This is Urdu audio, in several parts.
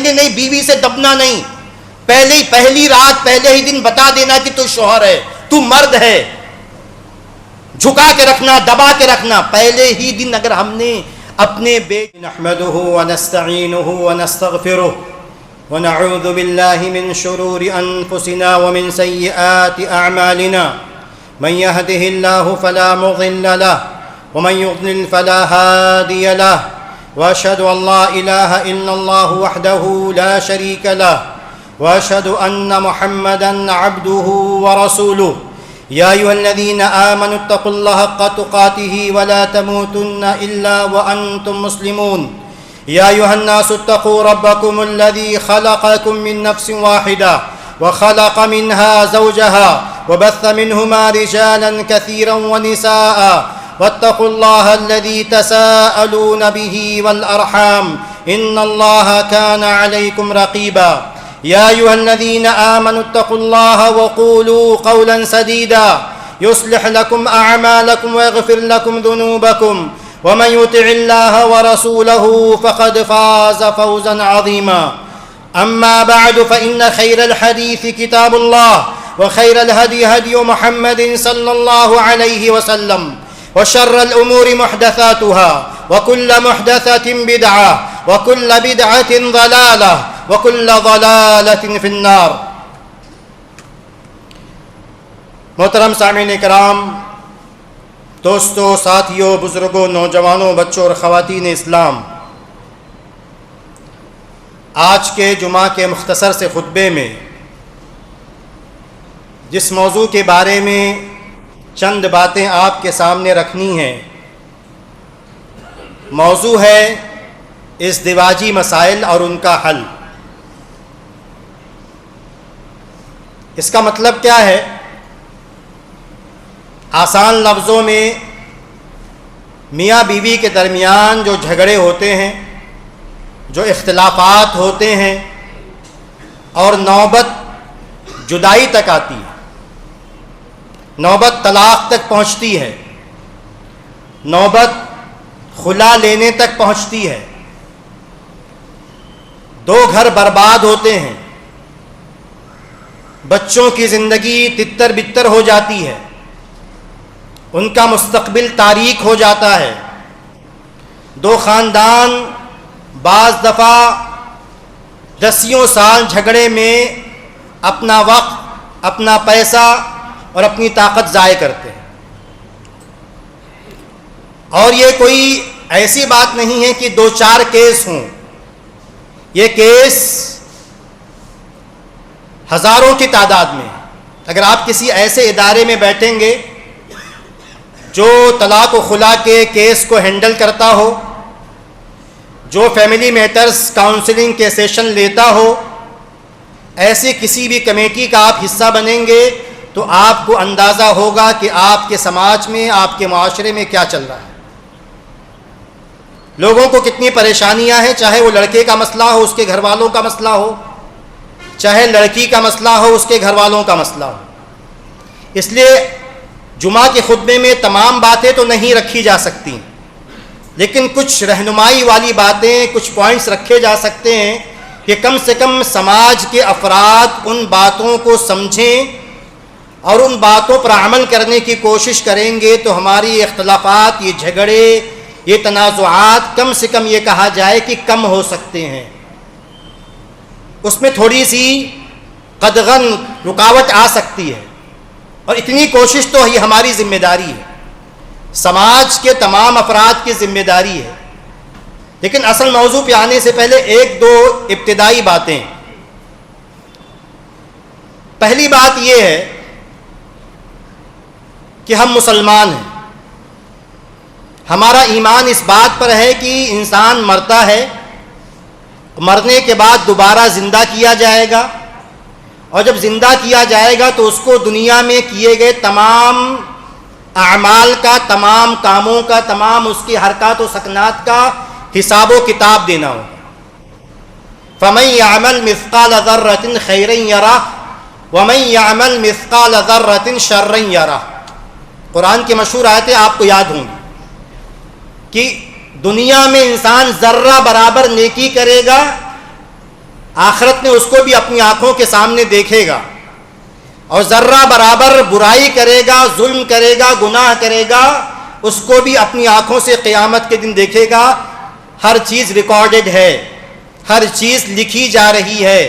مہینے نہیں، بیوی سے دبنا نہیں، پہلی رات پہلے ہی دن بتا دینا کہ تو شوہر ہے، تو مرد ہے، جھکا کے رکھنا، دبا کے رکھنا پہلے ہی دن. اگر ہم نے اپنے بیٹے نحمده ونستعینه ونستغفره ونعوذ بالله من شرور انفسنا ومن سیئات اعمالنا من يهده الله فلا مضل له ومن يضلل فلا هادي له واشهد ان لا اله الا الله وحده لا شريك له واشهد ان محمدا عبده ورسوله يا أيها الذين آمنوا اتقوا الله حق تقاته ولا تموتن إلا وأنتم مسلمون يا أيها الناس اتقوا ربكم الذي خلقكم من نفس واحدة وخلق منها زوجها وبث منهما رجالا كثيرا ونساء واتقوا الله الذي تساءلون به والأرحام إن الله كان عليكم رقيبا يا أيها الذين آمنوا اتقوا الله وقولوا قولا سديدا يصلح لكم أعمالكم ويغفر لكم ذنوبكم ومن يطع الله ورسوله فقد فاز فوزا عظيما أما بعد فإن خير الحديث كتاب الله وخير الهدي هدي محمد صلى الله عليه وسلم وشر الأمور محدثاتها وكل محدثة بدعة وكل بدعة ضلالة وَكُلَّ ضَلَالَةٍ فِي النَّارِ. محترم سامعین کرام، دوستو، ساتھیوں، بزرگوں، نوجوانوں، بچوں اور خواتین اسلام، آج کے جمعہ کے مختصر سے خطبے میں جس موضوع کے بارے میں چند باتیں آپ کے سامنے رکھنی ہیں، موضوع ہے ازدواجی مسائل اور ان کا حل. اس کا مطلب کیا ہے؟ آسان لفظوں میں میاں بیوی کے درمیان جو جھگڑے ہوتے ہیں، جو اختلافات ہوتے ہیں اور نوبت جدائی تک آتی ہے، نوبت طلاق تک پہنچتی ہے، نوبت خلا لینے تک پہنچتی ہے، دو گھر برباد ہوتے ہیں، بچوں کی زندگی تتر بتر ہو جاتی ہے، ان کا مستقبل تاریک ہو جاتا ہے، دو خاندان بعض دفعہ دسیوں سال جھگڑے میں اپنا وقت، اپنا پیسہ اور اپنی طاقت ضائع کرتے ہیں. اور یہ کوئی ایسی بات نہیں ہے کہ دو چار کیس ہوں، یہ کیس ہزاروں کی تعداد میں. اگر آپ کسی ایسے ادارے میں بیٹھیں گے جو طلاق و خلا کے کیس کو ہینڈل کرتا ہو، جو فیملی میٹرز کاؤنسلنگ کے سیشن لیتا ہو، ایسی کسی بھی کمیٹی کا آپ حصہ بنیں گے تو آپ کو اندازہ ہوگا کہ آپ کے سماج میں، آپ کے معاشرے میں کیا چل رہا ہے، لوگوں کو کتنی پریشانیاں ہیں، چاہے وہ لڑکے کا مسئلہ ہو، اس کے گھر والوں کا مسئلہ ہو، چاہے لڑکی کا مسئلہ ہو، اس کے گھر والوں کا مسئلہ ہو. اس لیے جمعہ کے خطبے میں تمام باتیں تو نہیں رکھی جا سکتی، لیکن کچھ رہنمائی والی باتیں، کچھ پوائنٹس رکھے جا سکتے ہیں کہ کم سے کم سماج کے افراد ان باتوں کو سمجھیں اور ان باتوں پر عمل کرنے کی کوشش کریں گے تو ہماری اختلافات، یہ جھگڑے، یہ تنازعات کم سے کم یہ کہا جائے کہ کم ہو سکتے ہیں. اس میں تھوڑی سی قدغن رکاوٹ آ سکتی ہے، اور اتنی کوشش تو یہ ہماری ذمہ داری ہے، سماج کے تمام افراد کی ذمہ داری ہے. لیکن اصل موضوع پہ آنے سے پہلے ایک دو ابتدائی باتیں. پہلی بات یہ ہے کہ ہم مسلمان ہیں، ہمارا ایمان اس بات پر ہے کہ انسان مرتا ہے، مرنے کے بعد دوبارہ زندہ کیا جائے گا، اور جب زندہ کیا جائے گا تو اس کو دنیا میں کیے گئے تمام اعمال کا، تمام کاموں کا، تمام اس کی حرکات و سکنات کا حساب و کتاب دینا ہوگا. فَمَن يَعْمَلْ مِثْقَالَ ذَرَّةٍ خَيْرًا يَرَهُ وَمَن يَعْمَلْ مِثْقَالَ ذَرَّةٍ شَرًّا يَرَهُ. قرآن کی مشہور آیتیں آپ کو یاد ہوں گی کہ دنیا میں انسان ذرہ برابر نیکی کرے گا آخرت میں اس کو بھی اپنی آنکھوں کے سامنے دیکھے گا، اور ذرہ برابر برائی کرے گا، ظلم کرے گا، گناہ کرے گا، اس کو بھی اپنی آنکھوں سے قیامت کے دن دیکھے گا۔ ہر چیز ریکارڈڈ ہے، ہر چیز لکھی جا رہی ہے،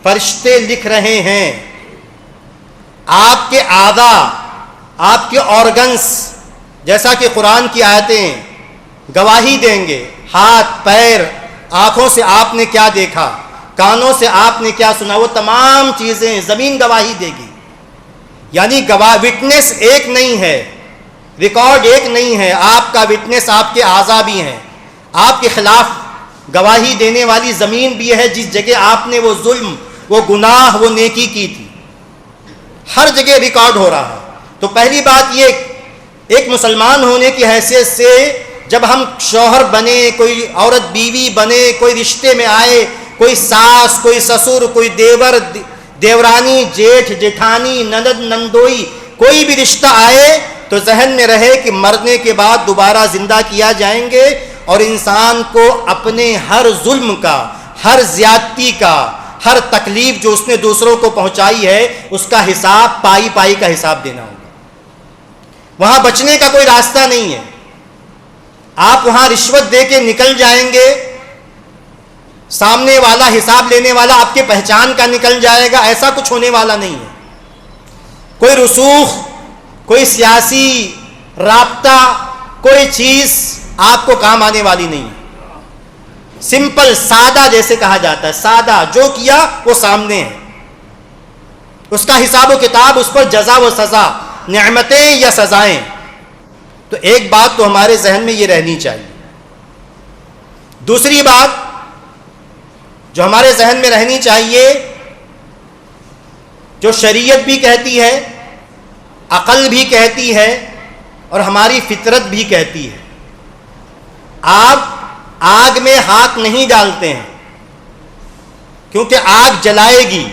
فرشتے لکھ رہے ہیں۔ آپ کے اعضاء، آپ کے آرگنس، جیسا کہ قرآن کی آیتیں گواہی دیں گے، ہاتھ، پیر، آنکھوں سے آپ نے کیا دیکھا، کانوں سے آپ نے کیا سنا، وہ تمام چیزیں زمین گواہی دے گی۔ یعنی وٹنس ایک نہیں ہے، ریکارڈ ایک نہیں ہے، آپ کا وٹنس آپ کے اعضاء بھی ہیں، آپ کے خلاف گواہی دینے والی زمین بھی ہے، جس جگہ آپ نے وہ ظلم، وہ گناہ، وہ نیکی کی تھی، ہر جگہ ریکارڈ ہو رہا ہے۔ تو پہلی بات یہ، ایک مسلمان ہونے کی حیثیت سے جب ہم شوہر بنے، کوئی عورت بیوی بنے، کوئی رشتے میں آئے، کوئی ساس، کوئی سسر، کوئی دیور، دیورانی، جیٹھ، جیٹھانی، نند، نندوئی، کوئی بھی رشتہ آئے تو ذہن میں رہے کہ مرنے کے بعد دوبارہ زندہ کیا جائیں گے، اور انسان کو اپنے ہر ظلم کا، ہر زیادتی کا، ہر تکلیف جو اس نے دوسروں کو پہنچائی ہے، اس کا حساب، پائی پائی کا حساب دینا ہوگا۔ وہاں بچنے کا کوئی راستہ نہیں ہے۔ آپ وہاں رشوت دے کے نکل جائیں گے، سامنے والا، حساب لینے والا آپ کے پہچان کا نکل جائے گا، ایسا کچھ ہونے والا نہیں ہے۔ کوئی رسوخ، کوئی سیاسی رابطہ، کوئی چیز آپ کو کام آنے والی نہیں ہے۔ سمپل، سادہ جیسے کہا جاتا ہے، سادہ، جو کیا وہ سامنے ہے، اس کا حساب و کتاب، اس پر جزا و سزا، نعمتیں یا سزائیں۔ تو ایک بات تو ہمارے ذہن میں یہ رہنی چاہیے۔ دوسری بات جو ہمارے ذہن میں رہنی چاہیے، جو شریعت بھی کہتی ہے، عقل بھی کہتی ہے، اور ہماری فطرت بھی کہتی ہے، آپ آگ میں ہاتھ نہیں ڈالتے ہیں کیونکہ آگ جلائے گی۔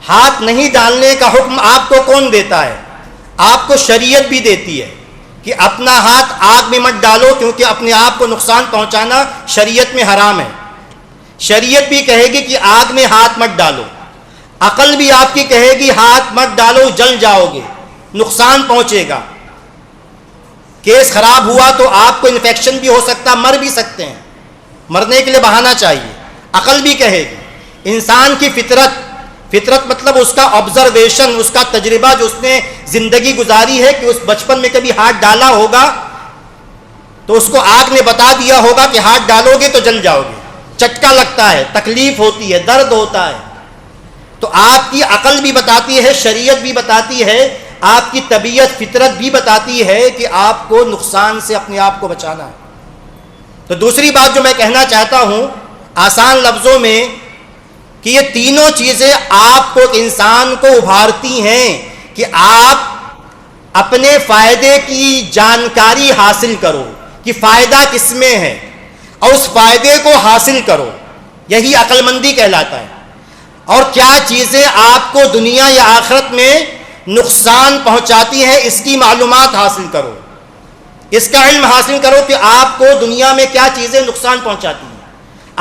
ہاتھ نہیں ڈالنے کا حکم آپ کو کون دیتا ہے؟ آپ کو شریعت بھی دیتی ہے کہ اپنا ہاتھ آگ میں مت ڈالو، کیونکہ اپنے آپ کو نقصان پہنچانا شریعت میں حرام ہے۔ شریعت بھی کہے گی کہ آگ میں ہاتھ مت ڈالو، عقل بھی آپ کی کہے گی ہاتھ مت ڈالو، جل جاؤ گے، نقصان پہنچے گا، کیس خراب ہوا تو آپ کو انفیکشن بھی ہو سکتا، مر بھی سکتے ہیں، مرنے کے لیے بہانا چاہیے۔ عقل بھی کہے گی۔ انسان کی فطرت مطلب اس کا آبزرویشن، اس کا تجربہ، جو اس نے زندگی گزاری ہے، کہ اس بچپن میں کبھی ہاتھ ڈالا ہوگا تو اس کو آگ نے بتا دیا ہوگا کہ ہاتھ ڈالو گے تو جل جاؤ گے، چٹکا لگتا ہے، تکلیف ہوتی ہے، درد ہوتا ہے۔ تو آپ کی عقل بھی بتاتی ہے، شریعت بھی بتاتی ہے، آپ کی طبیعت، فطرت بھی بتاتی ہے کہ آپ کو نقصان سے اپنے آپ کو بچانا ہے۔ تو دوسری بات جو میں کہنا چاہتا ہوں آسان لفظوں میں، کہ یہ تینوں چیزیں آپ کو، انسان کو ابھارتی ہیں کہ آپ اپنے فائدے کی جانکاری حاصل کرو کہ فائدہ کس میں ہے، اور اس فائدے کو حاصل کرو، یہی عقل مندی کہلاتا ہے۔ اور کیا چیزیں آپ کو دنیا یا آخرت میں نقصان پہنچاتی ہیں، اس کی معلومات حاصل کرو، اس کا علم حاصل کرو کہ آپ کو دنیا میں کیا چیزیں نقصان پہنچاتی ہیں،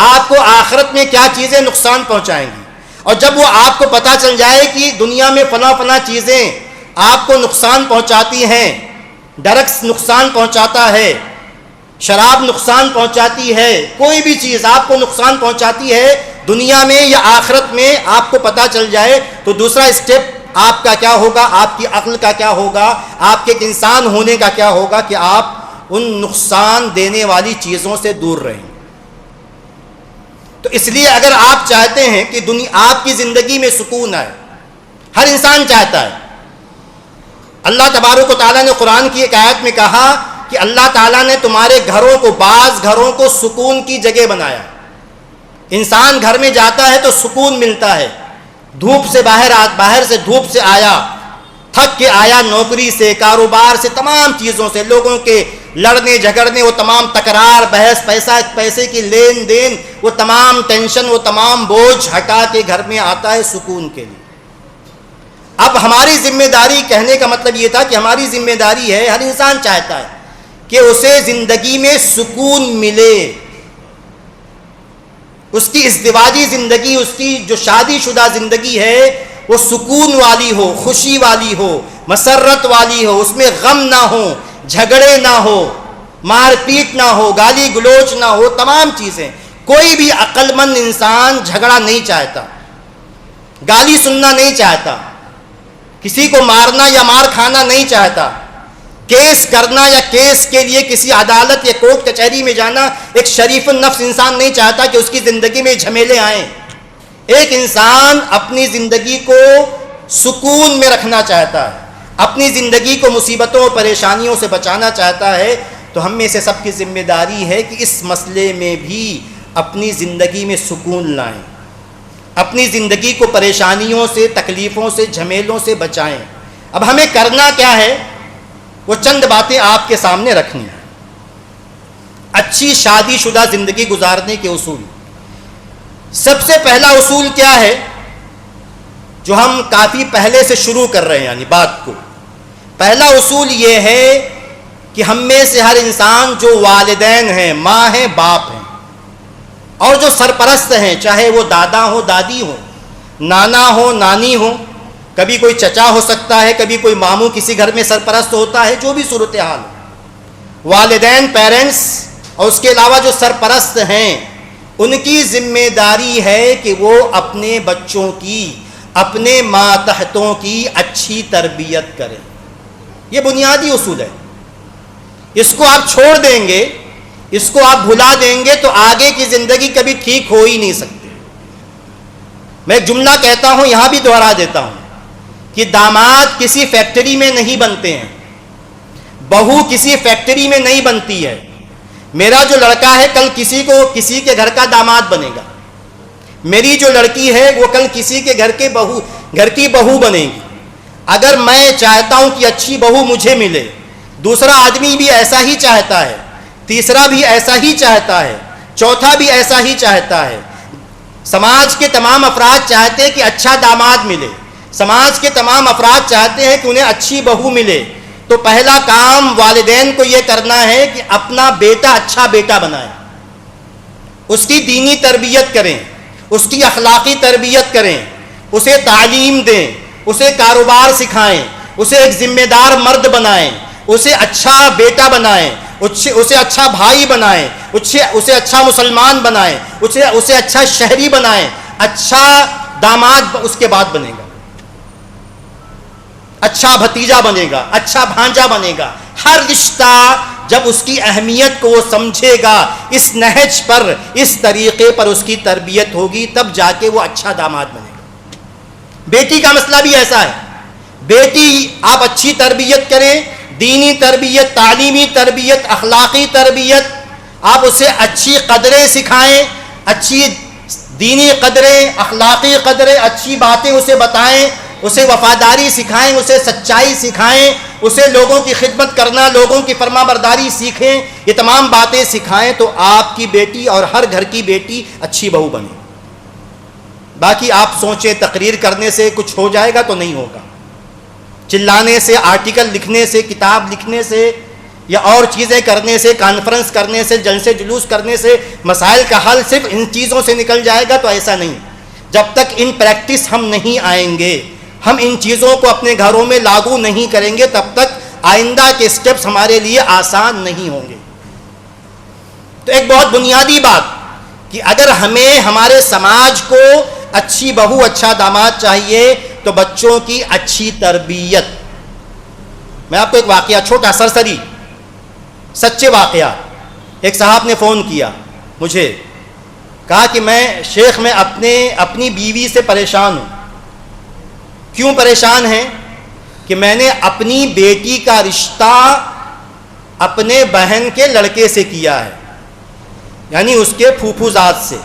آپ کو آخرت میں کیا چیزیں نقصان پہنچائیں گی۔ اور جب وہ آپ کو پتہ چل جائے کہ دنیا میں فلاں فلاں چیزیں آپ کو نقصان پہنچاتی ہیں، ڈرگس نقصان پہنچاتا ہے، شراب نقصان پہنچاتی ہے، کوئی بھی چیز آپ کو نقصان پہنچاتی ہے دنیا میں یا آخرت میں، آپ کو پتہ چل جائے، تو دوسرا اسٹیپ آپ کا کیا ہوگا، آپ کی عقل کا کیا ہوگا، آپ کے ایک انسان ہونے کا کیا ہوگا، کہ آپ ان نقصان دینے والی چیزوں سے دور رہیں۔ تو اس لیے اگر آپ چاہتے ہیں کہ آپ کی زندگی میں سکون آئے، ہر انسان چاہتا ہے۔ اللہ تبارک و تعالیٰ نے قرآن کی ایک آیت میں کہا کہ اللہ تعالیٰ نے تمہارے گھروں کو، بعض گھروں کو سکون کی جگہ بنایا۔ انسان گھر میں جاتا ہے تو سکون ملتا ہے، دھوپ سے باہر سے دھوپ سے آیا، تھک کے آیا، نوکری سے، کاروبار سے، تمام چیزوں سے، لوگوں کے لڑنے جھگڑنے، وہ تمام تکرار، بحث، پیسے کی لین دین، وہ تمام ٹینشن، وہ تمام بوجھ ہٹا کے گھر میں آتا ہے سکون کے لیے۔ اب ہماری ذمہ داری، کہنے کا مطلب یہ تھا کہ ہماری ذمہ داری ہے، ہر انسان چاہتا ہے کہ اسے زندگی میں سکون ملے، اس کی ازدواجی زندگی، اس کی جو شادی شدہ زندگی ہے وہ سکون والی ہو، خوشی والی ہو، مسرت والی ہو، اس میں غم نہ ہو، جھگڑے نہ ہو، مار پیٹ نہ ہو، گالی گلوچ نہ ہو، تمام چیزیں. کوئی بھی عقل مند انسان جھگڑا نہیں چاہتا، گالی سننا نہیں چاہتا، کسی کو مارنا یا مار کھانا نہیں چاہتا، کیس کرنا یا کیس کے لیے کسی عدالت یا کورٹ کچہری میں جانا ایک شریف النفس انسان نہیں چاہتا کہ اس کی زندگی میں جھمیلے آئیں. ایک انسان اپنی زندگی کو سکون میں رکھنا چاہتا ہے، اپنی زندگی کو مصیبتوں اور پریشانیوں سے بچانا چاہتا ہے. تو ہم میں سے سب کی ذمہ داری ہے کہ اس مسئلے میں بھی اپنی زندگی میں سکون لائیں، اپنی زندگی کو پریشانیوں سے، تکلیفوں سے، جھمیلوں سے بچائیں. اب ہمیں کرنا کیا ہے؟ وہ چند باتیں آپ کے سامنے رکھنی ہیں. اچھی شادی شدہ زندگی گزارنے کے اصول. سب سے پہلا اصول کیا ہے جو ہم کافی پہلے سے شروع کر رہے ہیں یعنی بات کو؟ پہلا اصول یہ ہے کہ ہم میں سے ہر انسان جو والدین ہیں، ماں ہیں، باپ ہیں، اور جو سرپرست ہیں، چاہے وہ دادا ہو، دادی ہو، نانا ہو، نانی ہو، کبھی کوئی چچا ہو سکتا ہے، کبھی کوئی ماموں کسی گھر میں سرپرست ہوتا ہے، جو بھی صورتحال ہو، والدین، پیرنٹس، اور اس کے علاوہ جو سرپرست ہیں، ان کی ذمہ داری ہے کہ وہ اپنے بچوں کی، اپنے ماتحتوں کی اچھی تربیت کریں. یہ بنیادی اصول ہے. اس کو آپ چھوڑ دیں گے، اس کو آپ بھلا دیں گے تو آگے کی زندگی کبھی ٹھیک ہو ہی نہیں سکتی. میں ایک جملہ کہتا ہوں، یہاں بھی دہرا دیتا ہوں کہ داماد کسی فیکٹری میں نہیں بنتے ہیں، بہو کسی فیکٹری میں نہیں بنتی ہے. میرا جو لڑکا ہے کل کسی کے گھر کا داماد بنے گا، میری جو لڑکی ہے وہ کل کسی کے گھر کی بہو بنے گی. اگر میں چاہتا ہوں کہ اچھی بہو مجھے ملے، دوسرا آدمی بھی ایسا ہی چاہتا ہے، تیسرا بھی ایسا ہی چاہتا ہے، چوتھا بھی ایسا ہی چاہتا ہے. سماج کے تمام افراد چاہتے ہیں کہ اچھا داماد ملے، سماج کے تمام افراد چاہتے ہیں کہ انہیں اچھی بہو ملے. تو پہلا کام والدین کو یہ کرنا ہے کہ اپنا بیٹا اچھا بیٹا بنائیں، اس کی دینی تربیت کریں، اس کی اخلاقی تربیت کریں، اسے تعلیم دیں، اسے کاروبار سکھائیں، اسے ایک ذمہ دار مرد بنائیں، اسے اچھا بیٹا بنائیں، اسے اچھا بھائی بنائیں، اسے اچھا مسلمان بنائیں، اسے اچھا شہری بنائیں. اچھا داماد اس کے بعد بنے گا، اچھا بھتیجا بنے گا، اچھا بھانجا بنے گا. ہر رشتہ جب اس کی اہمیت کو وہ سمجھے گا، اس نہج پر، اس طریقے پر اس کی تربیت ہوگی، تب جا کے وہ اچھا داماد بنے گا. بیٹی کا مسئلہ بھی ایسا ہے. بیٹی آپ اچھی تربیت کریں، دینی تربیت، تعلیمی تربیت، اخلاقی تربیت. آپ اسے اچھی قدریں سکھائیں، اچھی دینی قدریں، اخلاقی قدریں، اچھی باتیں اسے بتائیں، اسے وفاداری سکھائیں، اسے سچائی سکھائیں، اسے لوگوں کی خدمت کرنا، لوگوں کی فرما برداری سیکھیں. یہ تمام باتیں سکھائیں تو آپ کی بیٹی اور ہر گھر کی بیٹی اچھی بہو بنے. باقی آپ سوچیں تقریر کرنے سے کچھ ہو جائے گا تو نہیں ہوگا. چلانے سے، آرٹیکل لکھنے سے، کتاب لکھنے سے، یا اور چیزیں کرنے سے، کانفرنس کرنے سے، جلسے جلوس کرنے سے مسائل کا حل صرف ان چیزوں سے نکل جائے گا تو ایسا نہیں. جب تک ان پریکٹس ہم نہیں آئیں گے، ہم ان چیزوں کو اپنے گھروں میں لاگو نہیں کریں گے، تب تک آئندہ کے سٹیپس ہمارے لیے آسان نہیں ہوں گے. تو ایک بہت بنیادی بات کہ اگر ہمیں ہمارے سماج کو اچھی بہو، اچھا داماد چاہیے تو بچوں کی اچھی تربیت. میں آپ کو ایک واقعہ، چھوٹا سرسری سچے واقعہ. ایک صاحب نے فون کیا مجھے، کہا کہ شیخ میں اپنی بیوی سے پریشان ہوں. کیوں پریشان ہیں؟ کہ میں نے اپنی بیٹی کا رشتہ اپنے بہن کے لڑکے سے کیا ہے، یعنی اس کے پھوپھو زاد سے،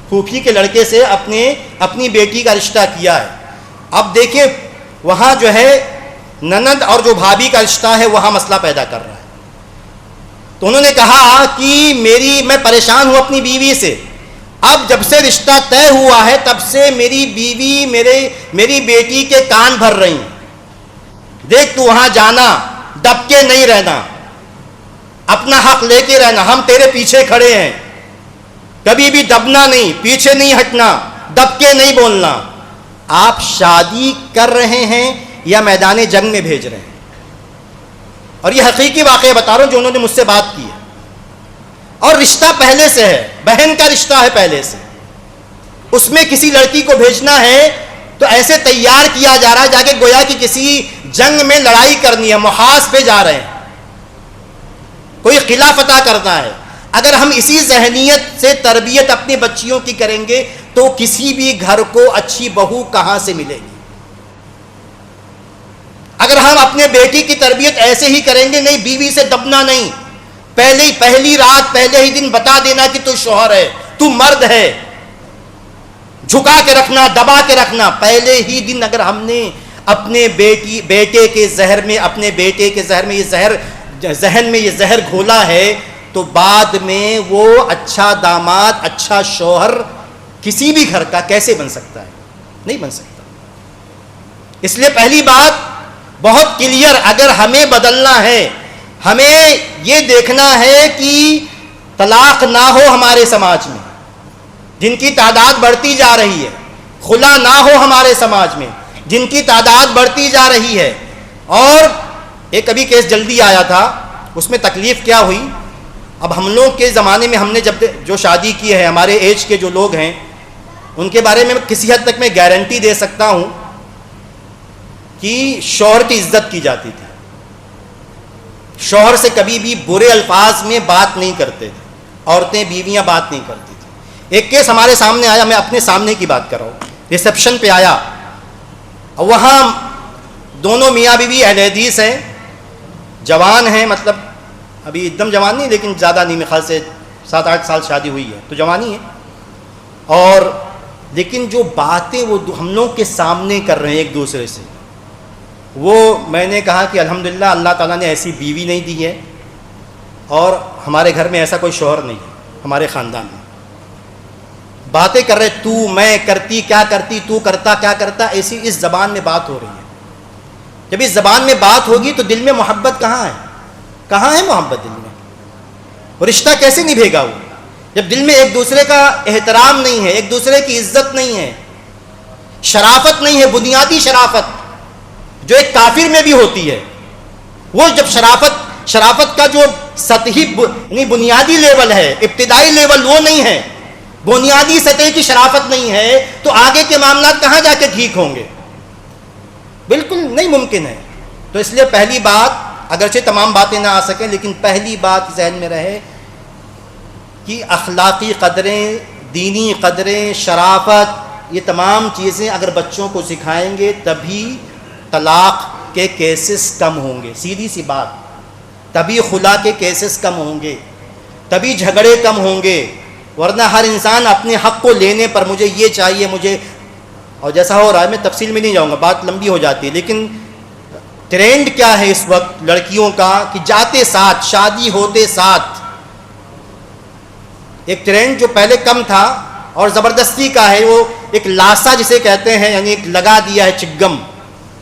پھوپھی کے لڑکے سے اپنی بیٹی کا رشتہ کیا ہے. اب دیکھیں وہاں جو ہے نند اور جو بھابھی کا رشتہ ہے وہاں مسئلہ پیدا کر رہا ہے. تو انہوں نے کہا کہ میں پریشان ہوں اپنی بیوی سے. اب جب سے رشتہ طے ہوا ہے تب سے میری بیوی میری بیٹی کے کان بھر رہی ہیں. دیکھ تو وہاں جانا، دب کے نہیں رہنا، اپنا حق لے کے رہنا، ہم تیرے پیچھے کھڑے ہیں. کبھی بھی دبنا نہیں، پیچھے نہیں ہٹنا، دب کے نہیں بولنا. آپ شادی کر رہے ہیں یا میدان جنگ میں بھیج رہے ہیں؟ اور یہ حقیقی واقعہ بتا رہا ہوں جو انہوں نے مجھ سے بات کی ہے. اور رشتہ پہلے سے ہے، بہن کا رشتہ ہے پہلے سے، اس میں کسی لڑکی کو بھیجنا ہے تو ایسے تیار کیا جا رہا ہے جا کے گویا کہ کسی جنگ میں لڑائی کرنی ہے، محاذ پہ جا رہے ہیں، کوئی قلعہ فتح کرنا ہے. اگر ہم اسی ذہنیت سے تربیت اپنی بچیوں کی کریں گے تو کسی بھی گھر کو اچھی بہو کہاں سے ملے گی؟ اگر ہم اپنے بیٹی کی تربیت ایسے ہی کریں گے، نہیں بیوی سے دبنا نہیں، پہلی رات پہلے ہی دن بتا دینا کہ تو شوہر ہے، تو مرد ہے، جھکا کے رکھنا، دبا کے رکھنا. پہلے ہی دن اگر ہم نے اپنے بیٹے کے ذہن میں یہ ذہن میں یہ زہر گھولا ہے تو بعد میں وہ اچھا داماد، اچھا شوہر کسی بھی گھر کا کیسے بن سکتا ہے؟ نہیں بن سکتا. اس لیے پہلی بات بہت کلیئر، اگر ہمیں بدلنا ہے، ہمیں یہ دیکھنا ہے کہ طلاق نہ ہو ہمارے سماج میں، جن کی تعداد بڑھتی جا رہی ہے، خلا نہ ہو ہمارے سماج میں، جن کی تعداد بڑھتی جا رہی ہے. اور ایک ابھی کیس جلدی آیا تھا، اس میں تکلیف کیا ہوئی، اب ہم لوگ کے زمانے میں ہم نے جب جو شادی کی ہے، ہمارے ایج کے جو لوگ ہیں ان کے بارے میں کسی حد تک میں گارنٹی دے سکتا ہوں کہ شوہر کی عزت کی جاتی تھی، شوہر سے کبھی بھی برے الفاظ میں بات نہیں کرتے تھے، عورتیں بیویاں بات نہیں کرتی تھی. ایک کیس ہمارے سامنے آیا، میں اپنے سامنے کی بات کر رہا ہوں، ریسیپشن پہ آیا، وہاں دونوں میاں بیوی اہل حدیث ہیں، جوان ہیں، مطلب ابھی ایک دم جوان نہیں لیکن زیادہ نہیں، میرے خیال سے 7-8 سال شادی ہوئی ہے تو جوانی ہے. اور لیکن جو باتیں وہ ہم لوگ کے سامنے کر رہے ہیں ایک دوسرے سے، وہ میں نے کہا کہ الحمدللہ اللہ تعالیٰ نے ایسی بیوی نہیں دی ہے اور ہمارے گھر میں ایسا کوئی شوہر نہیں ہے ہمارے خاندان میں. باتیں کر رہے، تو میں کرتی کیا کرتی، تو کرتا کیا کرتا، ایسی اس زبان میں بات ہو رہی ہے. جب اس زبان میں بات ہوگی تو دل میں محبت کہاں ہے؟ کہاں ہے محبت دل میں؟ اور رشتہ کیسے نبھے گا وہ جب دل میں ایک دوسرے کا احترام نہیں ہے، ایک دوسرے کی عزت نہیں ہے، شرافت نہیں ہے، بنیادی شرافت جو ایک کافر میں بھی ہوتی ہے. وہ جب شرافت کا جو سطحی یعنی بنیادی لیول ہے، ابتدائی لیول وہ نہیں ہے، بنیادی سطح کی شرافت نہیں ہے تو آگے کے معاملات کہاں جا کے ٹھیک ہوں گے؟ بالکل نہیں ممکن ہے. تو اس لیے پہلی بات، اگرچہ تمام باتیں نہ آ سکیں لیکن پہلی بات ذہن میں رہے کہ اخلاقی قدریں، دینی قدریں، شرافت، یہ تمام چیزیں اگر بچوں کو سکھائیں گے تبھی طلاق کے کیسز کم ہوں گے. سیدھی سی بات، تبھی خلا کے کیسز کم ہوں گے، تبھی جھگڑے کم ہوں گے. ورنہ ہر انسان اپنے حق کو لینے پر مجھے یہ چاہیے، مجھے، اور جیسا ہو رہا ہے، میں تفصیل میں نہیں جاؤں گا، بات لمبی ہو جاتی ہے، لیکن ٹرینڈ کیا ہے اس وقت لڑکیوں کا کہ جاتے ساتھ، شادی ہوتے ساتھ، ایک ٹرینڈ جو پہلے کم تھا اور زبردستی کا ہے، وہ ایک لاسا جسے کہتے ہیں، یعنی ایک لگا دیا ہے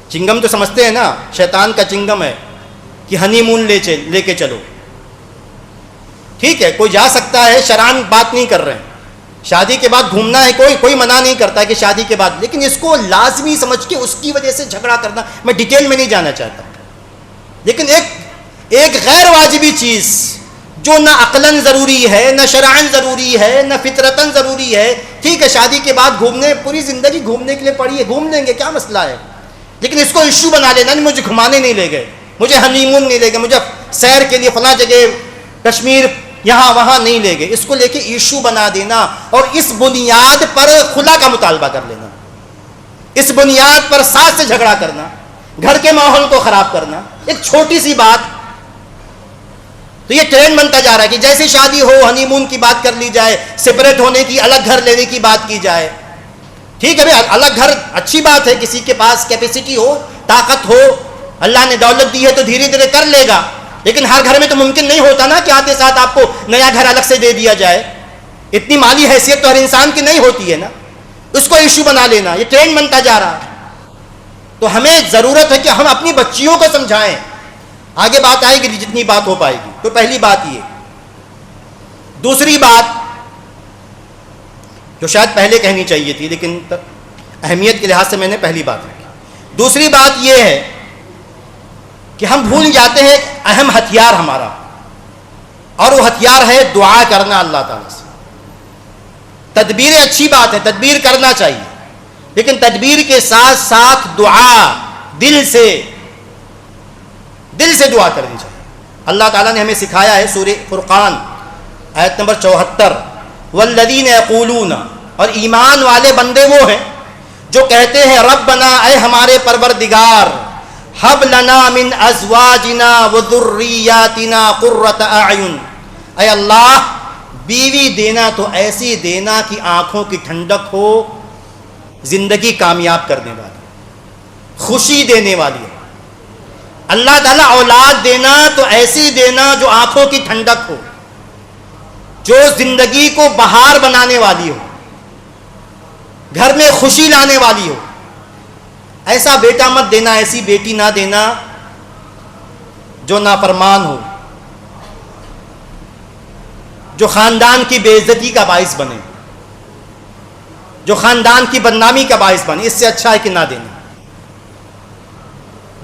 چنگم تو سمجھتے ہیں نا، شیطان کا چنگم ہے کہ ہنی مون لے کے چلو. ٹھیک ہے، کوئی جا سکتا ہے، شرعاً بات نہیں کر رہے ہیں، شادی کے بعد گھومنا ہے، کوئی منع نہیں کرتا کہ شادی کے بعد، لیکن اس کو لازمی سمجھ کے اس کی وجہ سے جھگڑا کرنا، میں ڈیٹیل میں نہیں جانا چاہتا. لیکن ایک غیر واجبی چیز جو نہ عقلاً ضروری ہے، نہ شرعاً ضروری ہے، نہ فطرتاً ضروری ہے. ٹھیک ہے، شادی کے بعد گھومنے، پوری زندگی گھومنے کے لیے پڑی ہے، گھوم لیں گے، کیا مسئلہ ہے، لیکن اس کو ایشو بنا لینا، نہیں مجھے گھمانے نہیں لے گئے، مجھے ہنی مون نہیں لے گئے، مجھے سیر کے لیے فلاں جگہ کشمیر یہاں وہاں نہیں لے گئے، اس کو لے کے ایشو بنا دینا اور اس بنیاد پر خلا کا مطالبہ کر لینا، اس بنیاد پر ساس سے جھگڑا کرنا، گھر کے ماحول کو خراب کرنا. ایک چھوٹی سی بات، تو یہ ٹرینڈ بنتا جا رہا ہے کہ جیسے شادی ہو ہنی مون کی بات کر لی جائے، سپریٹ ہونے کی، الگ گھر لینے کی بات کی جائے. ٹھیک ہے بھائی، الگ گھر اچھی بات ہے، کسی کے پاس کیپیسٹی ہو، طاقت ہو، اللہ نے دولت دی ہے تو دھیرے دھیرے کر لے گا. لیکن ہر گھر میں تو ممکن نہیں ہوتا نا کہ آتے ساتھ آپ کو نیا گھر الگ سے دے دیا جائے، اتنی مالی حیثیت تو ہر انسان کی نہیں ہوتی ہے نا. اس کو ایشو بنا لینا، یہ ٹرینڈ بنتا جا رہا ہے. تو ہمیں ضرورت ہے کہ ہم اپنی بچیوں کو سمجھائیں، آگے بات آئے گی جتنی بات ہو پائے گی. تو پہلی بات یہ. دوسری بات، جو شاید پہلے کہنی چاہیے تھی، لیکن اہمیت کے لحاظ سے میں نے پہلی بات رکھی۔ دوسری بات یہ ہے کہ ہم بھول جاتے ہیں ایک اہم ہتھیار ہمارا، اور وہ ہتھیار ہے دعا کرنا اللہ تعالیٰ سے۔ تدبیر اچھی بات ہے، تدبیر کرنا چاہیے، لیکن تدبیر کے ساتھ ساتھ دعا دل سے دعا کرنی چاہیے۔ اللہ تعالیٰ نے ہمیں سکھایا ہے سورہ فرقان آیت نمبر 74، والذین یقولون، اور ایمان والے بندے وہ ہیں جو کہتے ہیں ربنا، اے ہمارے پروردگار، ہب لنا من ازواجنا وذریاتنا قرۃ اعین، اے اللہ بیوی دینا تو ایسی دینا کہ آنکھوں کی ٹھنڈک ہو، زندگی کامیاب کرنے والی، خوشی دینے والی ہو۔ اللہ تعالیٰ اولاد دینا تو ایسی دینا جو آنکھوں کی ٹھنڈک ہو، جو زندگی کو بہار بنانے والی ہو، گھر میں خوشی لانے والی ہو۔ ایسا بیٹا مت دینا، ایسی بیٹی نہ دینا جو نافرمان ہو، جو خاندان کی بے عزتی کا باعث بنے، جو خاندان کی بدنامی کا باعث بنے۔ اس سے اچھا ہے کہ نہ دینا۔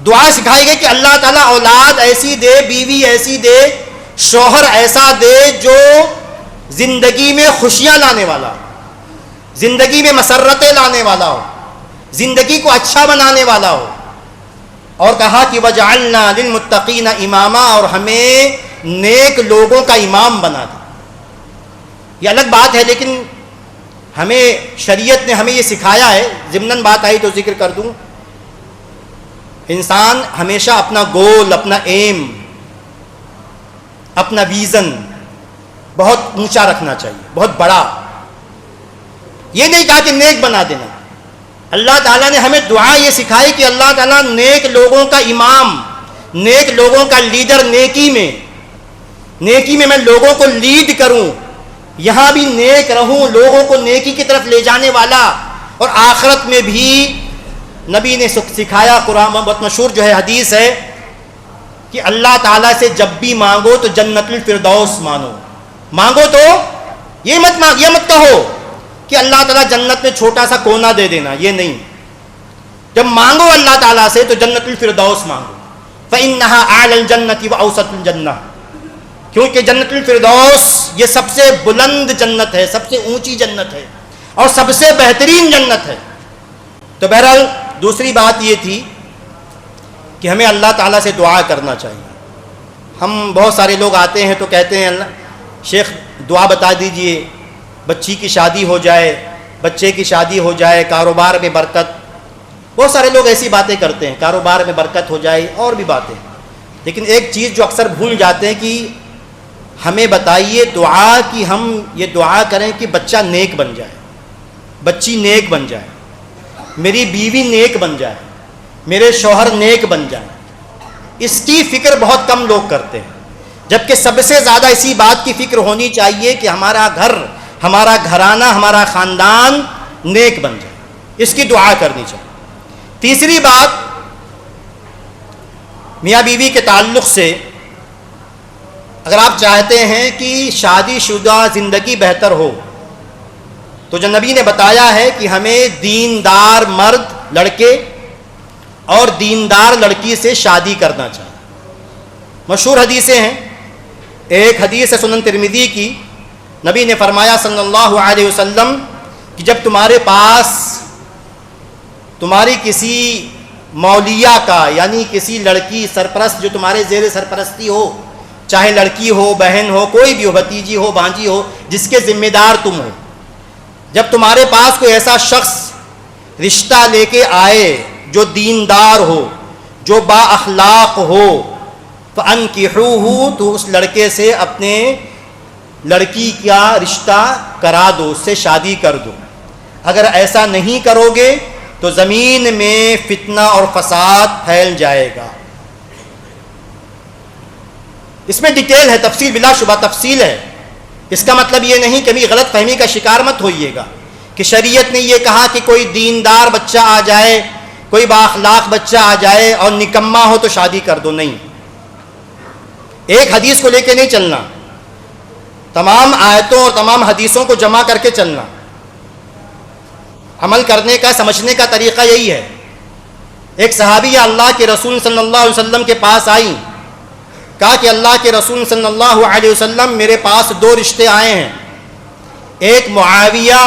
دعا سکھائی گئی کہ اللہ تعالیٰ اولاد ایسی دے، بیوی ایسی دے، شوہر ایسا دے جو زندگی میں خوشیاں لانے والا ہو، زندگی میں مسرتیں لانے والا ہو، زندگی کو اچھا بنانے والا ہو۔ اور کہا کہ وجعلنا للمتقین اماما، اور ہمیں نیک لوگوں کا امام بنا دے۔ یہ الگ بات ہے، لیکن ہمیں شریعت نے ہمیں یہ سکھایا ہے، ضمناً بات آئی تو ذکر کر دوں، انسان ہمیشہ اپنا گول، اپنا ایم، اپنا ویژن بہت اونچا رکھنا چاہیے، بہت بڑا۔ یہ نہیں کہا کہ نیک بنا دینا۔ اللہ تعالیٰ نے ہمیں دعا یہ سکھائی کہ اللہ تعالیٰ نیک لوگوں کا امام، نیک لوگوں کا لیڈر، نیکی میں میں لوگوں کو لیڈ کروں، یہاں بھی نیک رہوں، لوگوں کو نیکی کی طرف لے جانے والا، اور آخرت میں بھی نبی نے سکھایا، قرآن بہت مشہور جو ہے حدیث ہے کہ اللہ تعالیٰ سے جب بھی مانگو تو جنت الفردوس مانگو تو یہ مت کہو کہ اللہ تعالیٰ جنت میں چھوٹا سا کونا دے دینا، یہ نہیں۔ جب مانگو اللہ تعالیٰ سے تو جنت الفردوس مانگو، فإنها أعلى الجنة وأوسط الجنة، کیونکہ جنت الفردوس یہ سب سے بلند جنت ہے، سب سے اونچی جنت ہے، اور سب سے بہترین جنت ہے۔ تو بہرحال دوسری بات یہ تھی کہ ہمیں اللہ تعالیٰ سے دعا کرنا چاہیے۔ ہم بہت سارے لوگ آتے ہیں تو کہتے ہیں شیخ دعا بتا دیجئے، بچی کی شادی ہو جائے، بچے کی شادی ہو جائے، کاروبار میں برکت۔ بہت سارے لوگ ایسی باتیں کرتے ہیں، کاروبار میں برکت ہو جائے، اور بھی باتیں۔ لیکن ایک چیز جو اکثر بھول جاتے ہیں کہ ہمیں بتائیے دعا کہ ہم یہ دعا کریں کہ بچہ نیک بن جائے، بچی نیک بن جائے، میری بیوی نیک بن جائے، میرے شوہر نیک بن جائے۔ اس کی فکر بہت کم لوگ کرتے ہیں، جبکہ سب سے زیادہ اسی بات کی فکر ہونی چاہیے کہ ہمارا گھر، ہمارا گھرانہ، ہمارا خاندان نیک بن جائے، اس کی دعا کرنی چاہیے۔ تیسری بات میاں بیوی کے تعلق سے، اگر آپ چاہتے ہیں کہ شادی شدہ زندگی بہتر ہو تو جو نبی نے بتایا ہے کہ ہمیں دیندار مرد لڑکے اور دیندار لڑکی سے شادی کرنا چاہیے۔ مشہور حدیثیں ہیں، ایک حدیث ہے سنن ترمذی کی، نبی نے فرمایا صلی اللہ علیہ وسلم کہ جب تمہارے پاس تمہاری کسی مولیہ کا، یعنی کسی لڑکی سرپرست جو تمہارے زیر سرپرستی ہو، چاہے لڑکی ہو، بہن ہو، کوئی بھی ہو، بھتیجی ہو، بھانجی ہو، جس کے ذمہ دار تم ہو، جب تمہارے پاس کوئی ایسا شخص رشتہ لے کے آئے جو دیندار ہو، جو با اخلاق ہو، فَأَنْكِحُوهُ، تو اس لڑکے سے اپنے لڑکی کا رشتہ کرا دو، اس سے شادی کر دو۔ اگر ایسا نہیں کرو گے تو زمین میں فتنہ اور فساد پھیل جائے گا۔ اس میں ڈیٹیل ہے، تفصیل، بلا شبہ تفصیل ہے۔ اس کا مطلب یہ نہیں کہ غلط فہمی کا شکار مت ہوئیے گا کہ شریعت نے یہ کہا کہ کوئی دیندار بچہ آ جائے، کوئی با اخلاق بچہ آ جائے اور نکما ہو تو شادی کر دو، نہیں۔ ایک حدیث کو لے کے نہیں چلنا، تمام آیتوں اور تمام حدیثوں کو جمع کر کے چلنا۔ عمل کرنے کا سمجھنے کا طریقہ یہی ہے. ایک صحابیہ اللہ کے رسول صلی اللہ علیہ وسلم کے پاس آئی, کہا کہ اللہ کے رسول صلی اللہ علیہ وسلم میرے پاس 2 رشتے آئے ہیں, ایک معاویہ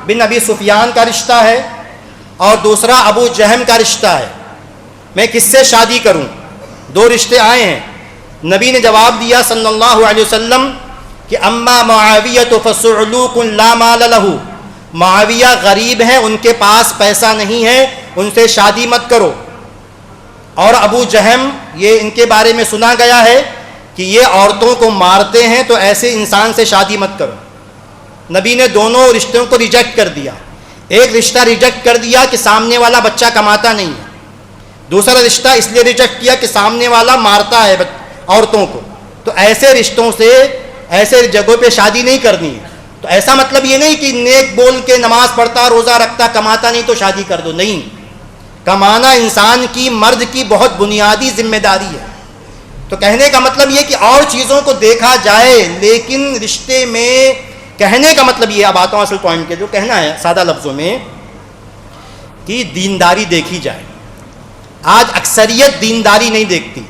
بن ابی سفیان کا رشتہ ہے اور دوسرا ابو جہم کا رشتہ ہے, میں کس سے شادی کروں؟ 2 رشتے آئے ہیں. نبی نے جواب دیا صلی اللہ علیہ وسلم کہ اما معاویہ فصعلوک لا مال لہ, معاویہ غریب ہیں, ان کے پاس پیسہ نہیں ہے, ان سے شادی مت کرو. اور ابو جہم, یہ ان کے بارے میں سنا گیا ہے کہ یہ عورتوں کو مارتے ہیں, تو ایسے انسان سے شادی مت کرو. نبی نے دونوں رشتوں کو ریجیکٹ کر دیا. ایک رشتہ ریجیکٹ کر دیا کہ سامنے والا بچہ کماتا نہیں ہے, دوسرا رشتہ اس لیے ریجیکٹ کیا کہ سامنے والا مارتا ہے عورتوں کو, تو ایسے رشتوں سے, ایسے جگہوں پہ شادی نہیں کرنی ہے. تو ایسا مطلب یہ نہیں کہ نیک بول کے نماز پڑھتا, روزہ رکھتا, کماتا نہیں تو شادی کر دو, نہیں. کمانا انسان کی, مرد کی بہت بنیادی ذمہ داری ہے. تو کہنے کا مطلب یہ کہ اور چیزوں کو دیکھا جائے لیکن رشتے میں, کہنے کا مطلب یہ, اب آتا ہوں اصل پوائنٹ کے, جو کہنا ہے سادہ لفظوں میں کہ دینداری دیکھی جائے. آج اکثریت دینداری نہیں دیکھتی.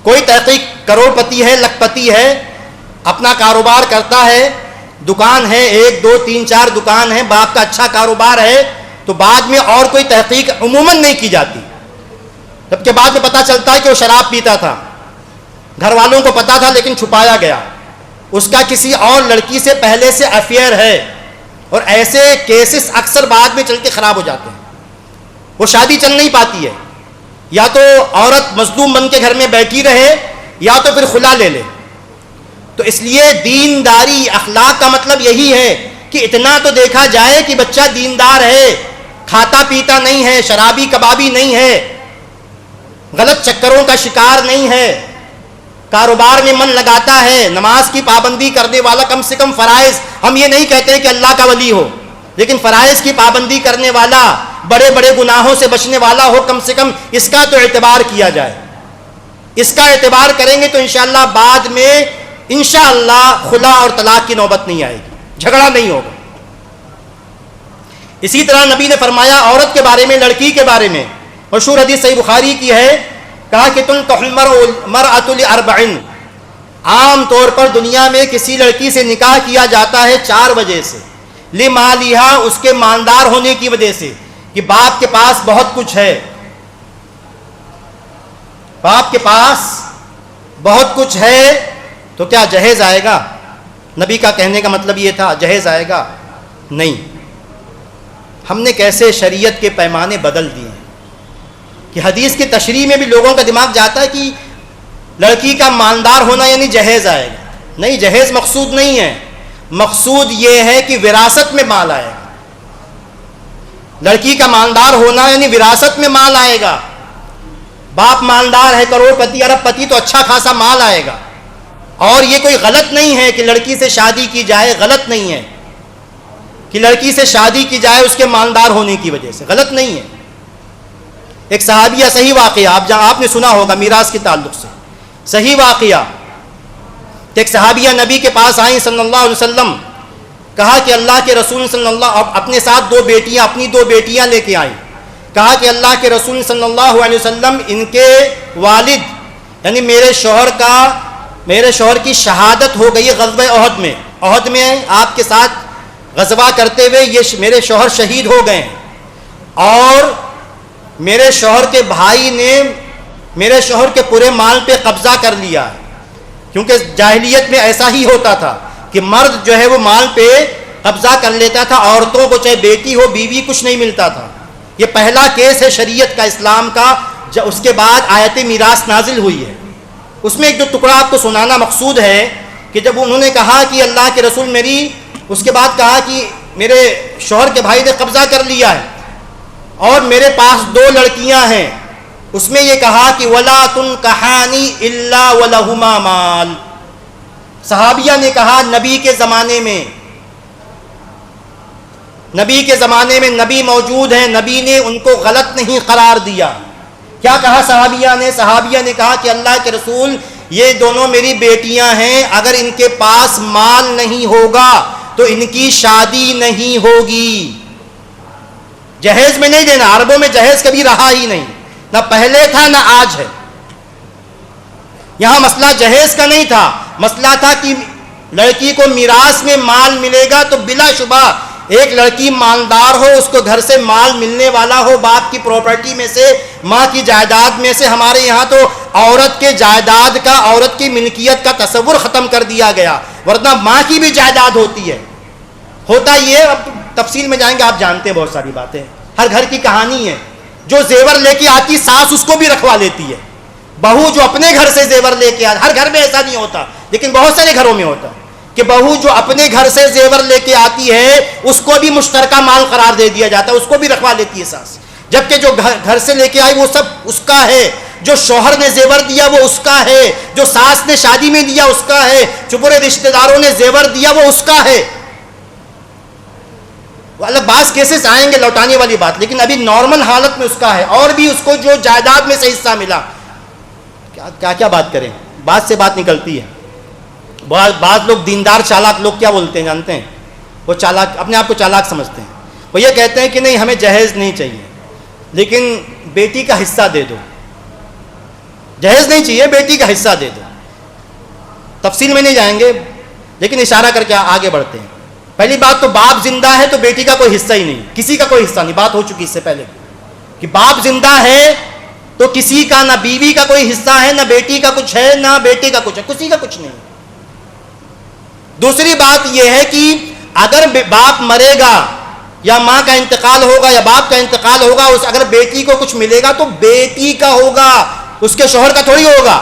کوئی تحقیق کروڑ پتی ہے, لکھ پتی ہے, اپنا کاروبار کرتا ہے, دکان ہے, 1 2 3 4 دکان ہے, باپ کا اچھا کاروبار ہے, تو بعد میں اور کوئی تحقیق عموماً نہیں کی جاتی. جبکہ بعد میں پتہ چلتا ہے کہ وہ شراب پیتا تھا, گھر والوں کو پتا تھا لیکن چھپایا گیا, اس کا کسی اور لڑکی سے پہلے سے افیئر ہے, اور ایسے کیسز اکثر بعد میں چل کے خراب ہو جاتے ہیں. وہ شادی چل نہیں پاتی ہے, یا تو عورت مظلوم بن کے گھر میں بیٹھی رہے یا تو پھر خلا لے لے. تو اس لیے دینداری, اخلاق کا مطلب یہی ہے کہ اتنا تو دیکھا جائے کہ بچہ دیندار ہے, کھاتا پیتا نہیں ہے, شرابی کبابی نہیں ہے, غلط چکروں کا شکار نہیں ہے, کاروبار میں من لگاتا ہے, نماز کی پابندی کرنے والا, کم سے کم فرائض, ہم یہ نہیں کہتے کہ اللہ کا ولی ہو, لیکن فرائض کی پابندی کرنے والا, بڑے بڑے گناہوں سے بچنے والا ہو, کم سے کم اس کا تو اعتبار کیا جائے. اس کا اعتبار کریں گے تو انشاءاللہ بعد میں انشاءاللہ خلا اور طلاق کی نوبت نہیں آئے گی, جھگڑا نہیں ہوگا. اسی طرح نبی نے فرمایا عورت کے بارے میں, لڑکی کے بارے میں, مشہور حدیث صحیح بخاری کی ہے, کہا کہ تنکح المرأۃ لأربع, عام طور پر دنیا میں کسی لڑکی سے نکاح کیا جاتا ہے 4 وجہ سے. لمالہا, اس کے مالدار ہونے کی وجہ سے, کہ باپ کے پاس بہت کچھ ہے, باپ کے پاس بہت کچھ ہے, تو کیا جہیز آئے گا؟ نبی کا کہنے کا مطلب یہ تھا جہیز آئے گا نہیں. ہم نے کیسے شریعت کے پیمانے بدل دیے ہیں کہ حدیث کی تشریح میں بھی لوگوں کا دماغ جاتا ہے کہ لڑکی کا مالدار ہونا یعنی جہیز آئے گا. نہیں, جہیز مقصود نہیں ہے, مقصود یہ ہے کہ وراثت میں مال آئے گا. لڑکی کا مالدار ہونا یعنی وراثت میں مال آئے گا. باپ مالدار ہے, کروڑ پتی, ارب پتی, تو اچھا خاصا مال آئے گا. اور یہ کوئی غلط نہیں ہے کہ لڑکی سے شادی کی جائے, غلط نہیں ہے کہ لڑکی سے شادی کی جائے اس کے مالدار ہونے کی وجہ سے, غلط نہیں ہے. ایک صحابیہ, صحیح واقعہ, آپ نے سنا ہوگا میراث کے تعلق سے, صحیح واقعہ, ایک صحابیہ نبی کے پاس آئیں صلی اللہ علیہ وسلم, کہا کہ اللہ کے رسول صلی اللہ, اپنے ساتھ 2 بیٹیاں, اپنی 2 بیٹیاں لے کے آئیں. کہا کہ اللہ کے رسول صلی اللہ علیہ وسلم, ان کے والد یعنی میرے شوہر کی شہادت ہو گئی غزوہ احد میں. احد میں آپ کے ساتھ غزوہ کرتے ہوئے یہ میرے شوہر شہید ہو گئے ہیں, اور میرے شوہر کے بھائی نے میرے شوہر کے پورے مال پہ قبضہ کر لیا ہے. کیونکہ جاہلیت میں ایسا ہی ہوتا تھا کہ مرد جو ہے وہ مال پہ قبضہ کر لیتا تھا, عورتوں کو چاہے بیٹی ہو بیوی کچھ نہیں ملتا تھا. یہ پہلا کیس ہے شریعت کا, اسلام کا. اس کے بعد آیت میراث نازل ہوئی ہے. اس میں ایک جو ٹکڑا آپ کو سنانا مقصود ہے کہ جب انہوں نے کہا کہ اللہ کے رسول میری, اس کے بعد کہا کہ میرے شوہر کے بھائی نے قبضہ کر لیا ہے اور میرے پاس 2 لڑکیاں ہیں, اس میں یہ کہا کہ وَلَا تُنْكَحَانِ إِلَّا وَلَهُمَا مَالٌ. صحابیہ نے کہا نبی کے زمانے میں نبی موجود ہیں, نبی نے ان کو غلط نہیں قرار دیا. کیا کہا صحابیہ نے کہا کہ اللہ کے رسول یہ دونوں میری بیٹیاں ہیں, اگر ان کے پاس مال نہیں ہوگا تو ان کی شادی نہیں ہوگی. جہیز میں نہیں دینا. عربوں میں جہیز کبھی رہا ہی نہیں, نہ پہلے تھا نہ آج ہے. یہاں مسئلہ جہیز کا نہیں تھا, مسئلہ تھا کہ لڑکی کو میراث میں مال ملے گا تو بلا شبہ ایک لڑکی مالدار ہو, اس کو گھر سے مال ملنے والا ہو, باپ کی پراپرٹی میں سے, ماں کی جائیداد میں سے. ہمارے یہاں تو عورت کے جائیداد کا, عورت کی ملکیت کا تصور ختم کر دیا گیا, ورنہ ماں کی بھی جائیداد ہوتی ہے. ہوتا یہ, اب تفصیل میں جائیں گے, آپ جانتے ہیں بہت ساری باتیں, ہر گھر کی کہانی ہے. جو زیور لے کے آتی ساس اس کو بھی رکھوا لیتی ہے. بہو جو اپنے گھر سے زیور لے کے آتی, ہر گھر میں ایسا نہیں ہوتا لیکن بہت سارے گھروں میں ہوتا کہ بہو جو اپنے گھر سے زیور لے کے آتی ہے اس کو بھی مشترکہ مال قرار دے دیا جاتا ہے, اس کو بھی رکھوا لیتی ہے ساس. جبکہ جو گھر سے لے کے آئی وہ سب اس کا ہے, جو شوہر نے زیور دیا وہ اس کا ہے, جو ساس نے شادی میں دیا اس کا ہے, جو پورے رشتہ داروں نے زیور دیا وہ اس کا ہے. الگ بعض کیسز آئیں گے لوٹانے والی بات, لیکن ابھی نارمل حالت میں اس کا ہے. اور بھی اس کو جو جائیداد میں سے حصہ ملا, کیا بات کریں, بات سے بات نکلتی ہے. بعض لوگ دیندار چالاک لوگ کیا بولتے ہیں جانتے ہیں, وہ چالاک, اپنے آپ کو چالاک سمجھتے ہیں. وہ یہ کہتے ہیں کہ نہیں ہمیں جہیز نہیں چاہیے لیکن بیٹی کا حصہ دے دو. جہیز نہیں چاہیے, بیٹی کا حصہ دے دو. تفصیل میں نہیں جائیں گے لیکن اشارہ کر کے آگے بڑھتے ہیں. پہلی بات تو باپ زندہ ہے تو بیٹی کا کوئی حصہ ہی نہیں, کسی کا کوئی حصہ نہیں. بات ہو چکی اس سے پہلے کہ باپ زندہ ہے تو کسی کا, نہ بیوی کا کوئی حصہ ہے, نہ بیٹی کا کچھ ہے, نہ بیٹے کا کچھ ہے, کسی کا کچھ نہیں. دوسری بات یہ ہے کہ اگر باپ مرے گا یا ماں کا انتقال ہوگا یا باپ کا انتقال ہوگا, اگر بیٹی کو کچھ ملے گا تو بیٹی کا ہوگا, اس کے شوہر کا تھوڑی ہوگا,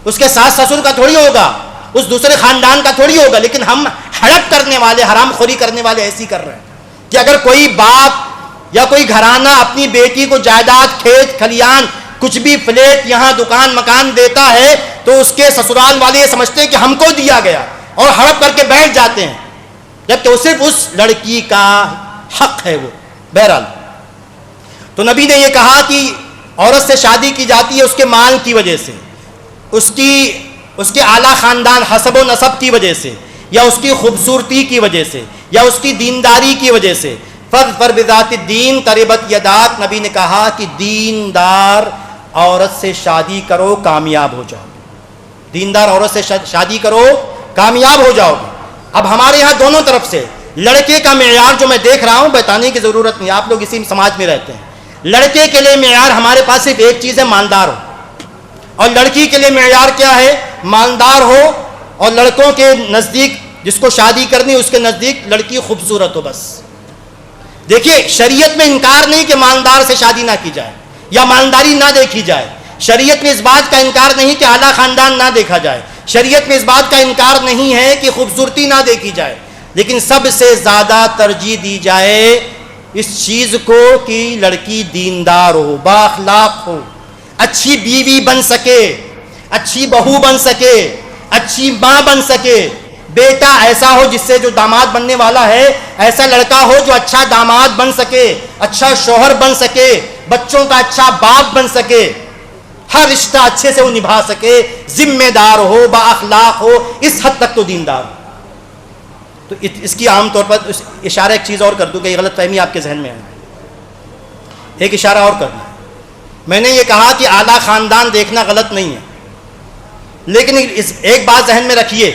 اس کے ساس سسر کا تھوڑی ہوگا, اس دوسرے خاندان کا تھوڑی ہوگا. لیکن ہم ہڑپ کرنے والے, حرام خوری کرنے والے ایسی کر رہے ہیں کہ اگر کوئی باپ یا کوئی گھرانہ اپنی بیٹی کو جائیداد, کھیت کھلیان, کچھ بھی فلیٹ, یہاں دکان مکان دیتا ہے تو اس کے سسرال والے یہ سمجھتے ہیں کہ ہم کو دیا گیا اور ہڑپ کر کے بیٹھ جاتے ہیں, جبکہ وہ صرف اس لڑکی کا حق ہے وہ. بہرحال تو نبی نے یہ کہا کہ عورت سے شادی کی جاتی ہے اس کے مال کی وجہ سے, اس کے اعلیٰ خاندان حسب و نسب کی وجہ سے, یا اس کی خوبصورتی کی وجہ سے, یا اس کی دینداری کی وجہ سے. فَاظْفَرْ بِذَاتِ الدِّینِ تَرِبَتْ یَدَاکَ, نبی نے کہا کہ دیندار عورت سے شادی کرو کامیاب ہو جاؤ. دیندار عورت سے شادی کرو کامیاب ہو جاؤ گے. اب ہمارے یہاں دونوں طرف سے لڑکے کا معیار جو میں دیکھ رہا ہوں, بتانے کی ضرورت نہیں, آپ لوگ اسی سماج میں رہتے ہیں. لڑکے کے لیے معیار ہمارے پاس صرف ایک چیز ہے, مالدار ہو, اور لڑکی کے لیے معیار کیا ہے, مالدار ہو, اور لڑکوں کے نزدیک جس کو شادی کرنی اس کے نزدیک لڑکی خوبصورت ہو بس. دیکھیے شریعت میں انکار نہیں کہ مالدار سے شادی نہ کی جائے یا مالداری نہ دیکھی جائے, شریعت میں اس بات کا انکار نہیں کہ اعلیٰ خاندان نہ دیکھا جائے, شریعت میں اس بات کا انکار نہیں ہے کہ خوبصورتی نہ دیکھی جائے, لیکن سب سے زیادہ ترجیح دی جائے اس چیز کو کہ لڑکی دیندار ہو, بااخلاق ہو, اچھی بیوی بن سکے, اچھی بہو بن سکے, اچھی ماں بن سکے. بیٹا ایسا ہو جس سے جو داماد بننے والا ہے ایسا لڑکا ہو جو اچھا داماد بن سکے, اچھا شوہر بن سکے, بچوں کا اچھا باپ بن سکے, ہر رشتہ اچھے سے وہ نبھا سکے, ذمہ دار ہو, بااخلاق ہو, اس حد تک تو دیندار ہو. تو اس کی عام طور پر اشارہ ایک چیز اور کر دوں کہ یہ غلط فہمی آپ کے ذہن میں ہے. ایک اشارہ اور کرنا, میں نے یہ کہا کہ اعلیٰ خاندان دیکھنا غلط نہیں ہے, لیکن ایک بات ذہن میں رکھیے,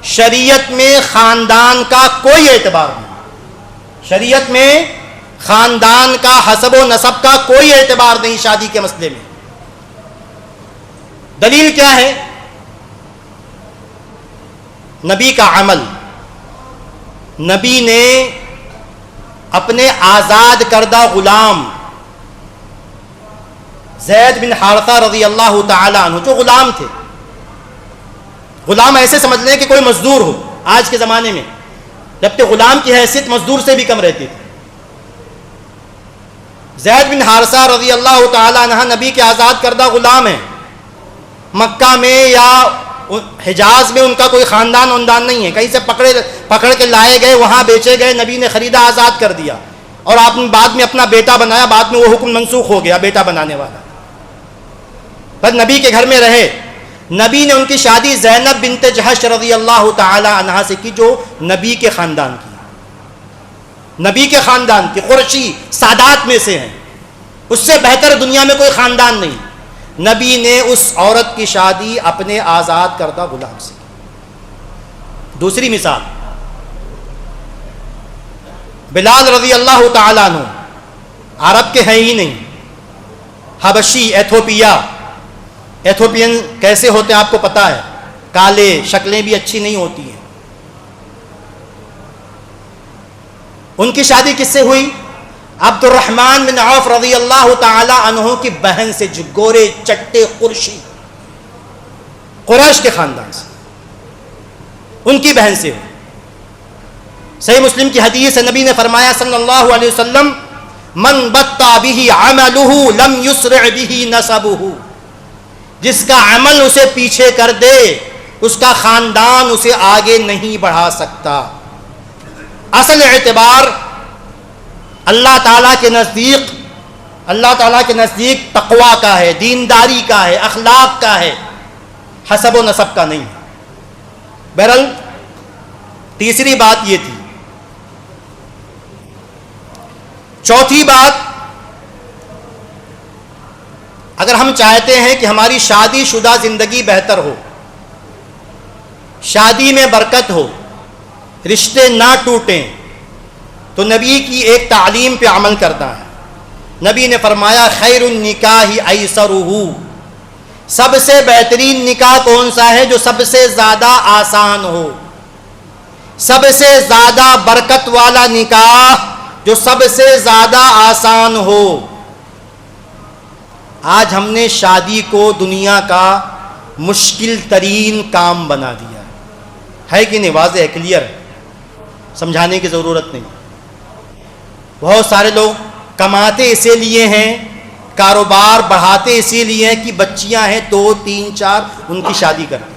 شریعت میں خاندان کا کوئی اعتبار نہیں, شریعت میں خاندان کا, حسب و نسب کا کوئی اعتبار نہیں شادی کے مسئلے میں. دلیل کیا ہے؟ نبی کا عمل. نبی نے اپنے آزاد کردہ غلام زید بن حارثہ رضی اللہ تعالی عنہ, جو غلام تھے, غلام ایسے سمجھ لیں کہ کوئی مزدور ہو آج کے زمانے میں, جبکہ غلام کی حیثیت مزدور سے بھی کم رہتی تھی. زید بن حارثہ رضی اللہ تعالی عنہ نبی کے آزاد کردہ غلام ہیں. مکہ میں یا حجاز میں ان کا کوئی خاندان وندان نہیں ہے, کہیں سے پکڑ کے لائے گئے, وہاں بیچے گئے, نبی نے خریدا, آزاد کر دیا, اور آپ نے بعد میں اپنا بیٹا بنایا. بعد میں وہ حکم منسوخ ہو گیا بیٹا بنانے والا, پر نبی کے گھر میں رہے. نبی نے ان کی شادی زینب بنت جہش رضی اللہ تعالی عنہا سے کی, جو نبی کے خاندان کی. نبی کے خاندان کی، قریشی سادات میں سے ہیں، اس سے بہتر دنیا میں کوئی خاندان نہیں. نبی نے اس عورت کی شادی اپنے آزاد کردہ غلام سے کی. دوسری مثال، بلال رضی اللہ تعالیٰ عنہ عرب کے ہیں ہی نہیں، حبشی، ایتھوپین کیسے ہوتے ہیں آپ کو پتا ہے، کالے، شکلیں بھی اچھی نہیں ہوتی ہیں. ان کی شادی کس سے ہوئی؟ عبد الرحمن بن عوف رضی اللہ تعالی عنہ کی بہن سے، جو گورے چٹے قرشی قریش کے خاندان سے، ان کی بہن سے ہوئی. صحیح مسلم کی حدیث ہے، نبی نے فرمایا صلی اللہ علیہ وسلم، من بطا به عمله لم يسرع به نسبه، جس کا عمل اسے پیچھے کر دے اس کا خاندان اسے آگے نہیں بڑھا سکتا. اصل اعتبار اللہ تعالیٰ کے نزدیک تقویٰ کا ہے، دینداری کا ہے، اخلاق کا ہے، حسب و نسب کا نہیں. بہرحال تیسری بات یہ تھی. چوتھی بات، اگر ہم چاہتے ہیں کہ ہماری شادی شدہ زندگی بہتر ہو، شادی میں برکت ہو، رشتے نہ ٹوٹیں، تو نبی کی ایک تعلیم پہ عمل کرنا ہے. نبی نے فرمایا خیر النکاح ایسرہ، سب سے بہترین نکاح کون سا ہے؟ جو سب سے زیادہ آسان ہو. سب سے زیادہ برکت والا نکاح جو سب سے زیادہ آسان ہو. آج ہم نے شادی کو دنیا کا مشکل ترین کام بنا دیا ہے کہ نہیں؟ واضح ہے، کلیئر ہے، سمجھانے کی ضرورت نہیں. بہت سارے لوگ کماتے اسی لیے ہیں، کاروبار بڑھاتے اسی لیے ہیں کہ بچیاں ہیں 2 3 4، ان کی شادی کرتے ہیں.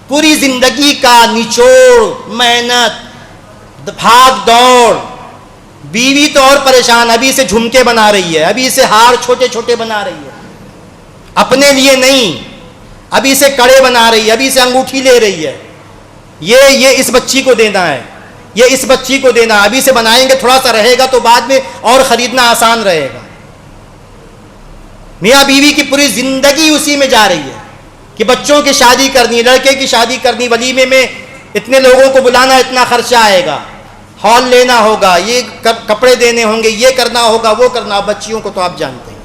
پوری زندگی کا نچوڑ، محنت، بھاگ دوڑ. بیوی تو اور پریشان، ابھی سے جھمکے بنا رہی ہے، ابھی سے ہار چھوٹے چھوٹے بنا رہی ہے، اپنے لیے نہیں، ابھی سے کڑے بنا رہی ہے، ابھی سے انگوٹھی لے رہی ہے، یہ اس بچی کو دینا ہے، یہ اس بچی کو دینا. ابھی سے بنائیں گے، تھوڑا سا رہے گا تو بعد میں اور خریدنا آسان رہے گا. میاں بیوی کی پوری زندگی اسی میں جا رہی ہے کہ بچوں کی شادی کرنی، لڑکے کی شادی کرنی، ولیمے میں اتنے لوگوں کو بلانا، اتنا خرچہ آئے گا، ہال لینا ہوگا، یہ کپڑے دینے ہوں گے، یہ کرنا ہوگا، وہ کرنا. بچیوں کو تو آپ جانتے ہیں.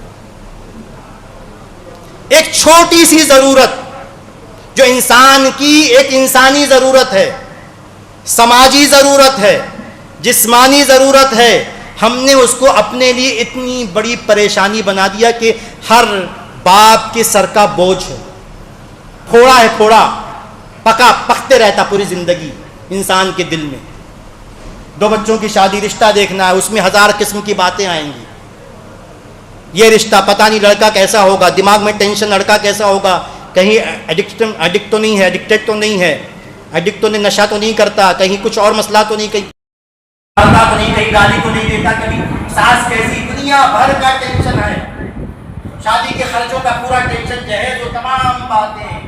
ایک چھوٹی سی ضرورت جو انسان کی ایک انسانی ضرورت ہے، سماجی ضرورت ہے، جسمانی ضرورت ہے، ہم نے اس کو اپنے لیے اتنی بڑی پریشانی بنا دیا کہ ہر باپ کے سر کا بوجھ ہے. پھوڑا ہے، پھوڑا پکتے رہتا پوری زندگی انسان کے دل میں. 2 بچوں کی شادی، رشتہ دیکھنا ہے، اس میں 1000 قسم کی باتیں آئیں گی. یہ رشتہ پتہ نہیں لڑکا کیسا ہوگا، دماغ میں ٹینشن، لڑکا کیسا ہوگا، کہیں ایڈکٹ تو نہیں ہے، ایڈکٹیڈ تو نہیں ہے، ایڈکٹ تو نہیں، نشہ تو نہیں کرتا، کہیں کچھ اور مسئلہ تو نہیں، کہیں مارتا تو نہیں، کہیں گالی تو نہیں دیتا، کہیں ساس کیسی. دنیا بھر کا ٹینشن ہے. شادی کے خرچوں کا پورا ٹینشن، جہیز و تمام باتیں.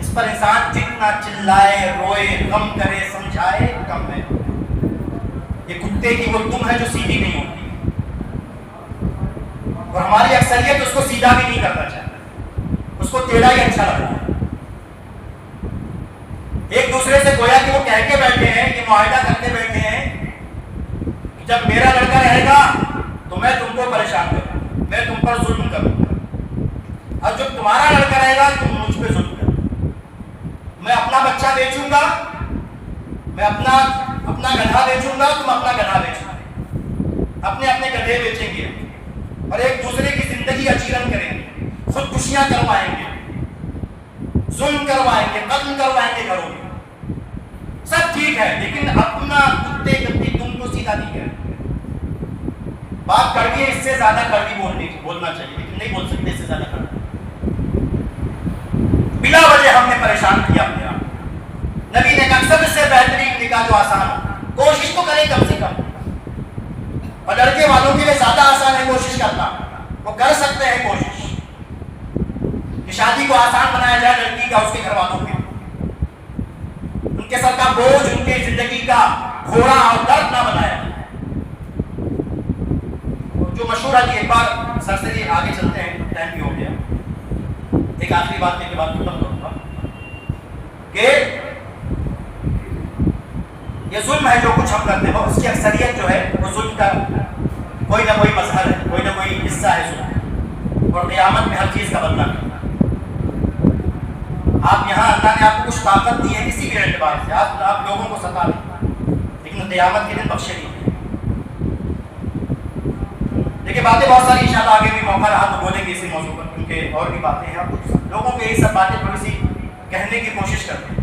اس پر انسان جتنا چلائے، روئے، غم کرے، سمجھائے، کم ہے. یہ کتے کی وہ دم ہے جو سیدھی نہیں ہوتی، اور ہماری اکثریت اس کو سیدھا بھی نہیں کرنا چاہتی، اس کو ٹیڑھا ہی اچھا لگتا ہے. ایک دوسرے سے گویا کہ وہ کہہ کے بیٹھے ہیں، یہ معاہدہ کرتے بیٹھے ہیں کہ جب میرا لڑکا رہے گا تو میں تم کو پریشان کروں گا، میں تم پر ظلم کروں گا، اور جب تمہارا لڑکا رہے گا تم مجھ پہ ظلم کرو. میں اپنا بچہ بیچوں گا، میں اپنا گدھا بیچوں گا، تم اپنا گدھا بیچو گے، اپنے گدھے بیچیں گے، اور ایک دوسرے کی زندگی اچیرن کریں گے، خودکشیاں کروائیں گے، ظلم کروائیں گے، قتل کروائیں گے گھروں میں. سب ٹھیک ہے، لیکن اپنا کتے گدی تم کو سیدھا نہیں کہہ. بات کڑوی ہے، اس سے زیادہ کڑوی بولنا چاہیے، لیکن نہیں بول سکتے اس سے زیادہ کڑوی. بلا وجہ ہم نے پریشان کیا اپنے آپ. نبی نے کہا سب سے بہترین نکاح جو آسان ہو، کوشش تو کریں کم سے کم. اور لڑکے والوں کے لیے زیادہ آسان ہے کوشش کرنا، وہ کر سکتے ہیں کوشش کہ شادی کو آسان بنایا جائے لڑکی کا، اس کے گھر والوں کے، ان کے سر کا بوجھ، ان کے زندگی کا گھوڑا اور درد نہ بنایا. جو مشہور ہے ایک بار سرسری آگے چلتے ہیں، ٹائم بھی ہو گیا. ایک آخری بات کے بعد ختم کروں گا کہ یہ ظلم ہے جو کچھ ہم کرتے ہیں، اس کی اکثریت جو ہے وہ ظلم کا کوئی نہ کوئی مظہر ہے، کوئی نہ کوئی حصہ ہے ظلم، اور قیامت میں ہر چیز کا بدلہ کرنا. آپ یہاں اللہ نے آپ کو کچھ طاقت دی ہے کسی بھی اعتبار سے، آپ لوگوں کو ستا دیں، لیکن قیامت کے دن بخشے نہیں. دیکھیے باتیں بہت ساری انشاءاللہ آگے بھی موقع رہا تو بولیں گے اسی موضوع پر، کیونکہ اور بھی باتیں ہیں. آپ لوگوں کو یہ سب باتیں تھوڑی سی کہنے کی کوشش کرتے ہیں.